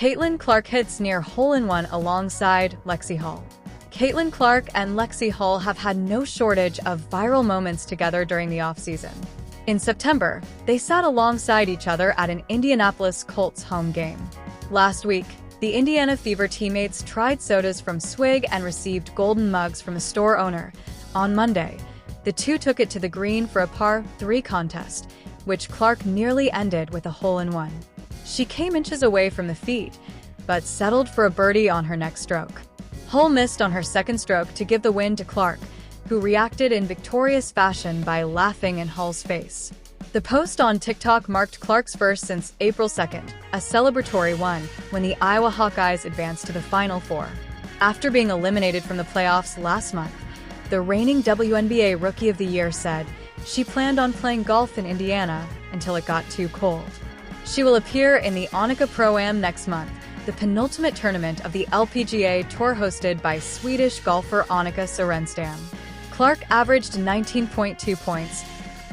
Caitlin Clark hits near hole-in-one alongside Lexie Hull. Caitlin Clark and Lexie Hull have had no shortage of viral moments together during the offseason. In September, they sat alongside each other at an Indianapolis Colts home game. Last week, the Indiana Fever teammates tried sodas from Swig and received golden mugs from a store owner. On Monday, the two took it to the green for a par 3 contest, which Clark nearly ended with a hole-in-one. She came inches away from the feet, but settled for a birdie on her next stroke. Hull missed on her second stroke to give the win to Clark, who reacted in victorious fashion by laughing in Hull's face. The post on TikTok marked Clark's first since April 2nd, a celebratory one, when the Iowa Hawkeyes advanced to the Final Four. After being eliminated from the playoffs last month, the reigning WNBA Rookie of the Year said she planned on playing golf in Indiana until it got too cold. She will appear in the Annika Pro-Am next month, the penultimate tournament of the LPGA Tour hosted by Swedish golfer Annika Sorenstam. Clark averaged 19.2 points,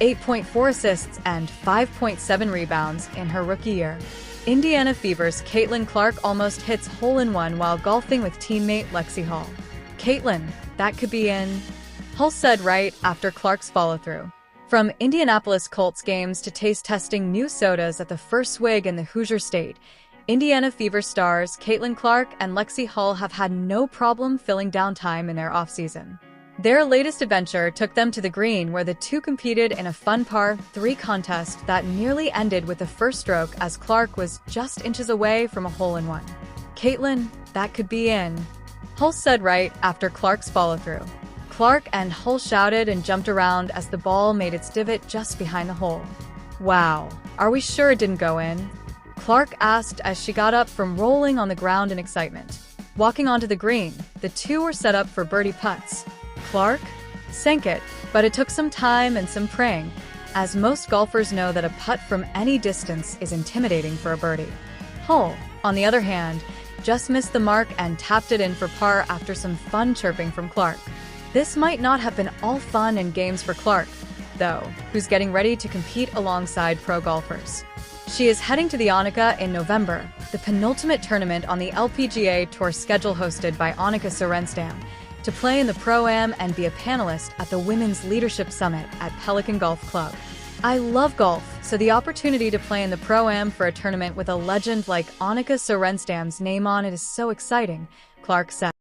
8.4 assists, and 5.7 rebounds in her rookie year. Indiana Fever's Caitlin Clark almost hits hole-in-one while golfing with teammate Lexie Hull. "Caitlin, that could be in," Hull said right after Clark's follow-through. From Indianapolis Colts games to taste testing new sodas at the first Swig in the Hoosier State, Indiana Fever stars Caitlin Clark and Lexie Hull have had no problem filling downtime in their offseason. Their latest adventure took them to the green, where the two competed in a fun par 3 contest that nearly ended with the first stroke as Clark was just inches away from a hole-in-one. "Caitlin, that could be in," Hull said right after Clark's follow-through. Clark and Hull shouted and jumped around as the ball made its divot just behind the hole. "Wow, are we sure it didn't go in?" Clark asked as she got up from rolling on the ground in excitement. Walking onto the green, the two were set up for birdie putts. Clark sank it, but it took some time and some praying, as most golfers know that a putt from any distance is intimidating for a birdie. Hull, on the other hand, just missed the mark and tapped it in for par after some fun chirping from Clark. This might not have been all fun and games for Clark, though, who's getting ready to compete alongside pro golfers. She is heading to the Annika in November, the penultimate tournament on the LPGA Tour schedule hosted by Annika Sorenstam, to play in the Pro-Am and be a panelist at the Women's Leadership Summit at Pelican Golf Club. "I love golf, so the opportunity to play in the Pro-Am for a tournament with a legend like Annika Sorenstam's name on it is so exciting," Clark said.